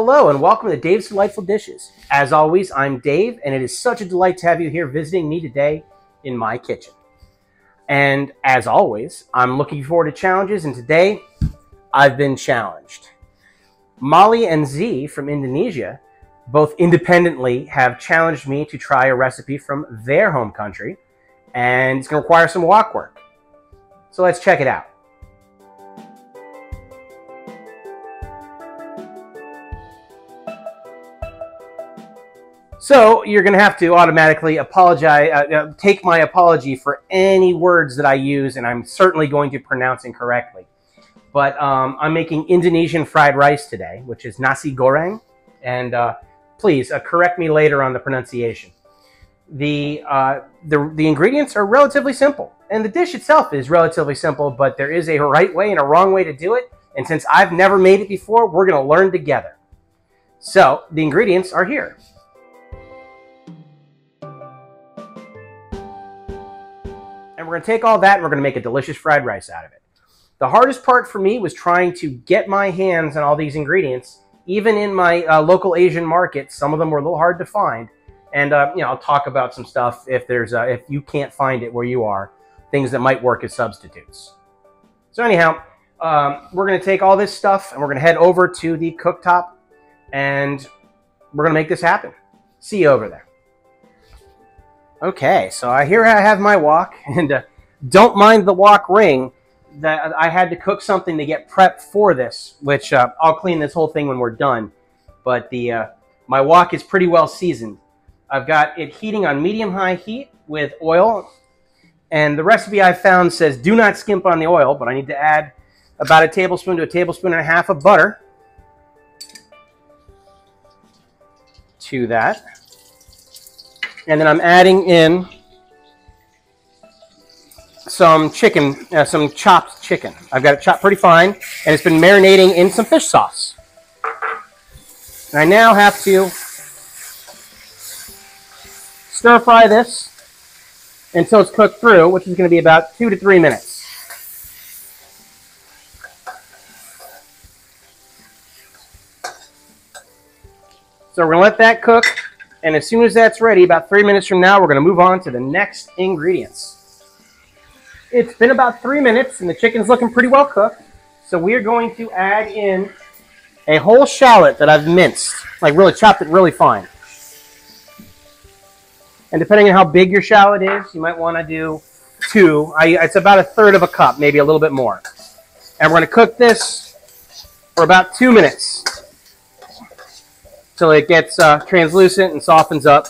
Hello and welcome to Dave's Delightful Dishes. As always, I'm Dave, and it is such a delight to have you here visiting me today in my kitchen. And as always, I'm looking forward to challenges, and today I've been challenged. Molly and Z from Indonesia both independently have challenged me to try a recipe from their home country, and it's going to require some wok work. So let's check it out. So you're going to have to automatically apologize, take my apology for any words that I use, and I'm certainly going to pronounce incorrectly. But I'm making Indonesian fried rice today, which is Nasi Goreng, and please correct me later on the pronunciation. The ingredients are relatively simple, and the dish itself is relatively simple, but there is a right way and a wrong way to do it, and since I've never made it before, we're going to learn together. So the ingredients are here. And we're going to take all that and we're going to make a delicious fried rice out of it. The hardest part for me was trying to get my hands on all these ingredients. Even in my local Asian market, some of them were a little hard to find. And I'll talk about some stuff if you can't find it where you are, things that might work as substitutes. So anyhow, we're going to take all this stuff and we're going to head over to the cooktop and we're going to make this happen. See you over there. Okay, so here I have my wok, and don't mind the wok ring. That I had to cook something to get prepped for this, which I'll clean this whole thing when we're done. But my wok is pretty well seasoned. I've got it heating on medium-high heat with oil, and the recipe I found says do not skimp on the oil, but I need to add about a tablespoon to a tablespoon and a half of butter to that. And then I'm adding in some chicken, some chopped chicken. I've got it chopped pretty fine, and it's been marinating in some fish sauce. And I now have to stir fry this until it's cooked through, which is going to be about 2 to 3 minutes. So we're going to let that cook. And as soon as that's ready, about 3 minutes from now, we're going to move on to the next ingredients. It's been about 3 minutes, and the chicken's looking pretty well cooked. So we're going to add in a whole shallot that I've minced, like really chopped it really fine. And depending on how big your shallot is, you might want to do 2. It's about 1/3 of a cup, maybe a little bit more. And we're going to cook this for about 2 minutes. Till it gets translucent and softens up.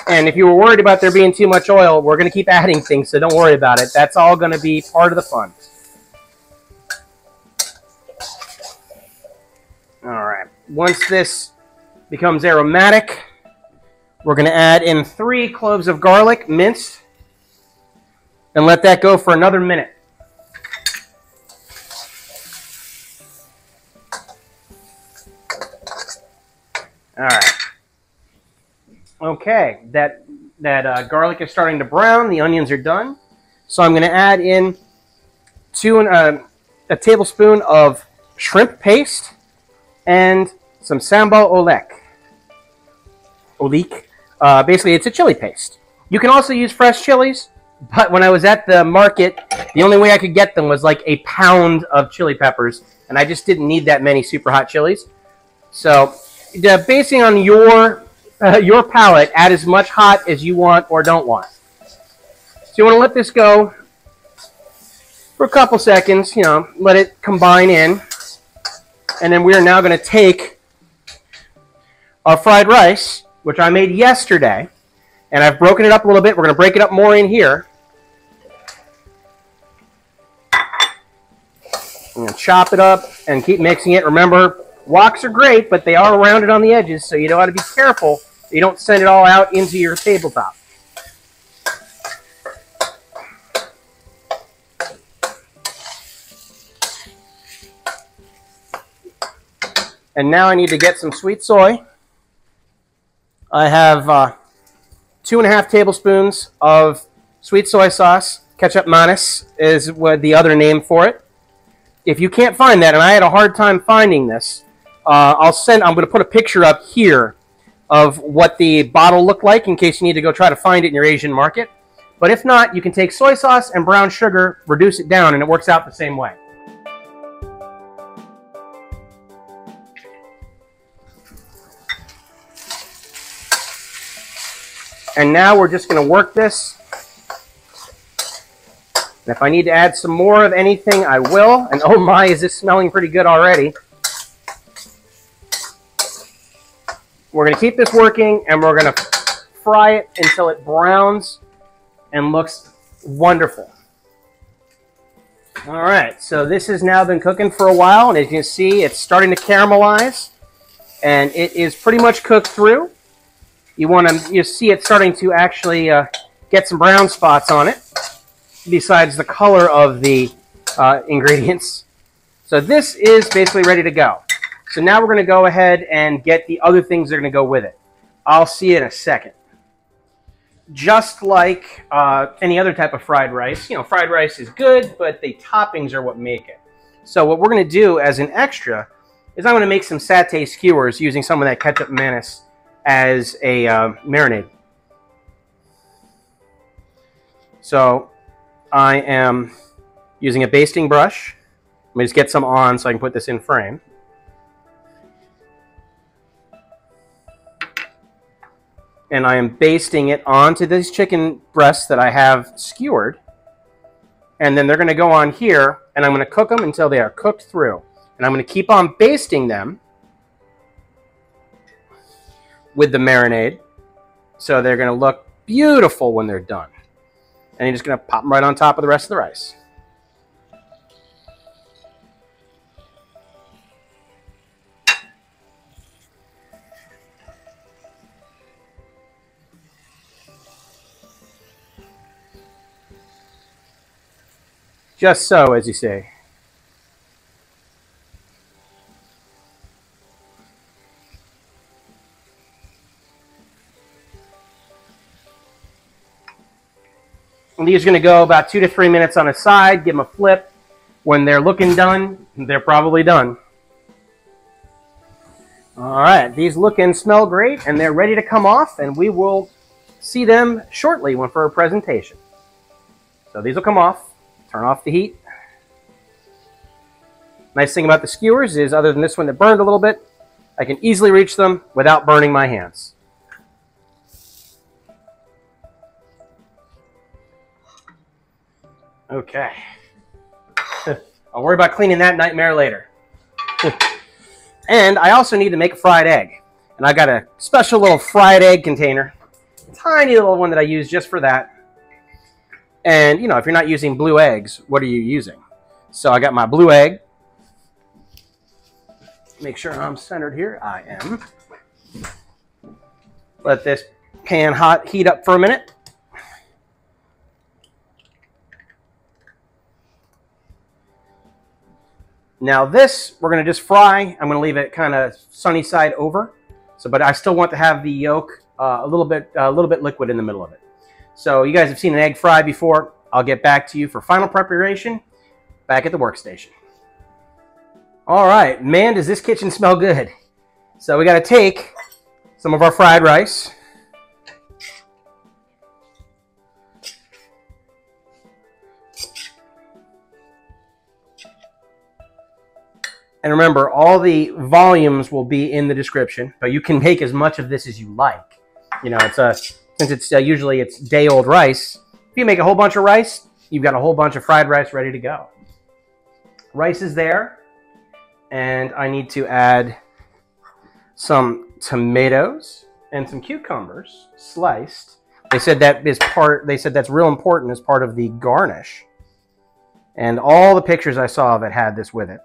And if you were worried about there being too much oil, we're going to keep adding things, so don't worry about it. That's all going to be part of the fun. All right. Once this becomes aromatic, we're going to add in 3 cloves of garlic, minced, and let that go for another minute. All right. Okay, that garlic is starting to brown. The onions are done. So I'm going to add in a tablespoon of shrimp paste and some Sambal oelek. Basically, it's a chili paste. You can also use fresh chilies, but when I was at the market, the only way I could get them was like a pound of chili peppers, and I just didn't need that many super hot chilies. So basing on your palate, add as much hot as you want or don't want. So you want to let this go for a couple seconds, let it combine in. And then we are now going to take our fried rice, which I made yesterday, and I've broken it up a little bit. We're going to break it up more in here. I'm going to chop it up and keep mixing it. Remember, woks are great, but they are rounded on the edges, so you ought to be careful that you don't send it all out into your tabletop. And now I need to get some sweet soy. I have 2.5 tablespoons of sweet soy sauce. Kecap Manis is what the other name for it. if you can't find that, and I had a hard time finding this, I'm going to put a picture up here of what the bottle looked like in case you need to go try to find it in your Asian market. But if not, you can take soy sauce and brown sugar, reduce it down, and it works out the same way. And now we're just going to work this. And if I need to add some more of anything, I will. And oh my, is this smelling pretty good already. We're going to keep this working, and we're going to fry it until it browns and looks wonderful. All right, so this has now been cooking for a while, and as you can see, it's starting to caramelize, and it is pretty much cooked through. You see it starting to actually get some brown spots on it, besides the color of the ingredients. So this is basically ready to go. So now we're going to go ahead and get the other things that are going to go with it. I'll see you in a second. Just like any other type of fried rice, fried rice is good, but the toppings are what make it. So what we're going to do as an extra is I'm going to make some satay skewers using some of that Kecap Manis as a marinade. So I am using a basting brush. Let me just get some on so I can put this in frame. And I am basting it onto these chicken breasts that I have skewered. And then they're going to go on here, and I'm going to cook them until they are cooked through. And I'm going to keep on basting them with the marinade, so they're going to look beautiful when they're done. And you're just going to pop them right on top of the rest of the rice. Just so, as you say. And these are going to go about 2 to 3 minutes on a side. Give them a flip. When they're looking done, they're probably done. All right, these look and smell great, and they're ready to come off, and we will see them shortly for a presentation. So these will come off. Turn off the heat. Nice thing about the skewers is, other than this one that burned a little bit, I can easily reach them without burning my hands. Okay. I'll worry about cleaning that nightmare later. And I also need to make a fried egg. And I got a special little fried egg container. Tiny little one that I use just for that. And, if you're not using blue eggs, what are you using? So I got my blue egg. Make sure I'm centered here. I am. Let this pan heat up for a minute. Now this, we're going to just fry. I'm going to leave it kind of sunny side over. But I still want to have the yolk a little bit liquid in the middle of it. So you guys have seen an egg fry before. I'll get back to you for final preparation back at the workstation. All right, man, does this kitchen smell good. So we got to take some of our fried rice. And remember, all the volumes will be in the description, but you can make as much of this as you like. Since it's usually it's day-old rice, if you make a whole bunch of rice, you've got a whole bunch of fried rice ready to go. Rice is there, and I need to add some tomatoes and some cucumbers sliced. They said that's real important as part of the garnish. And all the pictures I saw of it had this with it.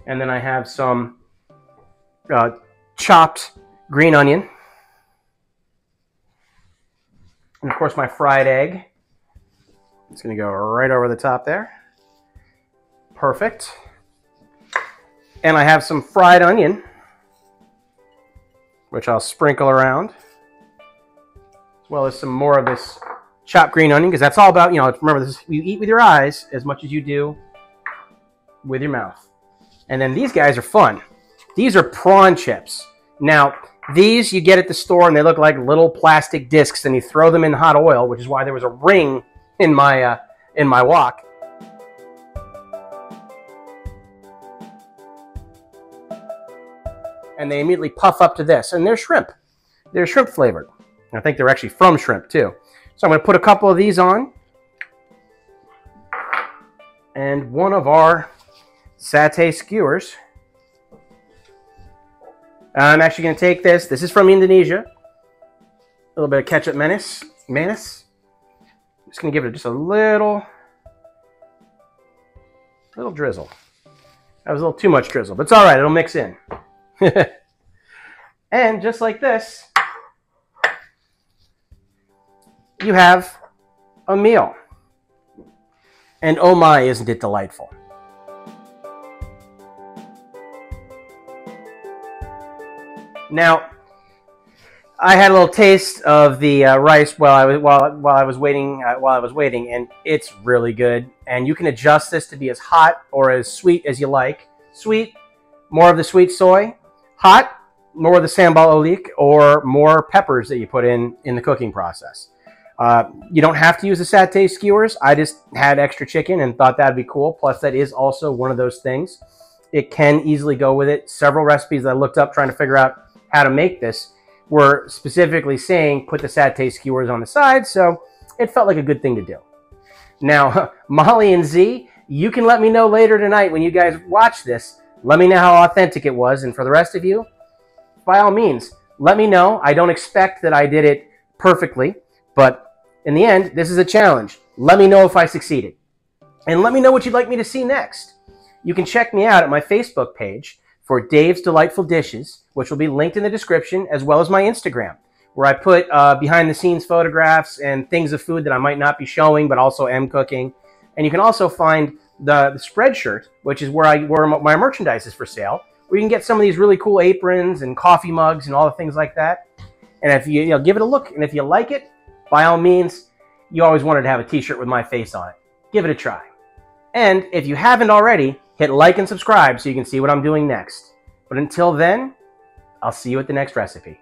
And then I have some chopped green onion. And of course my fried egg. It's going to go right over the top there. Perfect. And I have some fried onion, which I'll sprinkle around. As well as some more of this chopped green onion, because that's all about, remember, this, you eat with your eyes as much as you do with your mouth. And then these guys are fun. These are prawn chips. Now, these you get at the store, and they look like little plastic discs, and you throw them in hot oil, which is why there was a ring in my wok. And they immediately puff up to this, and they're shrimp. They're shrimp flavored. I think they're actually from shrimp too. So I'm going to put a couple of these on, and one of our satay skewers. I'm actually going to take this. This is from Indonesia. A little bit of Kecap Manis. I'm just going to give it just a little drizzle. That was a little too much drizzle, but it's all right. It'll mix in. And just like this, you have a meal. And oh my, isn't it delightful? Now, I had a little taste of the rice while I was waiting, and it's really good. And you can adjust this to be as hot or as sweet as you like. Sweet, more of the sweet soy. Hot, more of the Sambal oelek, or more peppers that you put in the cooking process. You don't have to use the satay skewers. I just had extra chicken and thought that'd be cool. Plus, that is also one of those things. It can easily go with it. Several recipes that I looked up trying to figure out how to make this were specifically saying put the satay skewers on the side, so it felt like a good thing to do. Now, Molly and Z, you can let me know later tonight when you guys watch this. Let me know how authentic it was, and for the rest of you, by all means, let me know. I don't expect that I did it perfectly, but in the end, this is a challenge. Let me know if I succeeded. And let me know what you'd like me to see next. You can check me out at my Facebook page for Dave's Delightful Dishes, which will be linked in the description, as well as my Instagram, where I put behind-the-scenes photographs and things of food that I might not be showing, but also am cooking. And you can also find the Spreadshirt, which is where my merchandise is for sale, where you can get some of these really cool aprons and coffee mugs and all the things like that. And if you give it a look, and if you like it, by all means, you always wanted to have a t-shirt with my face on it. Give it a try. And if you haven't already, hit like and subscribe so you can see what I'm doing next. But until then, I'll see you at the next recipe.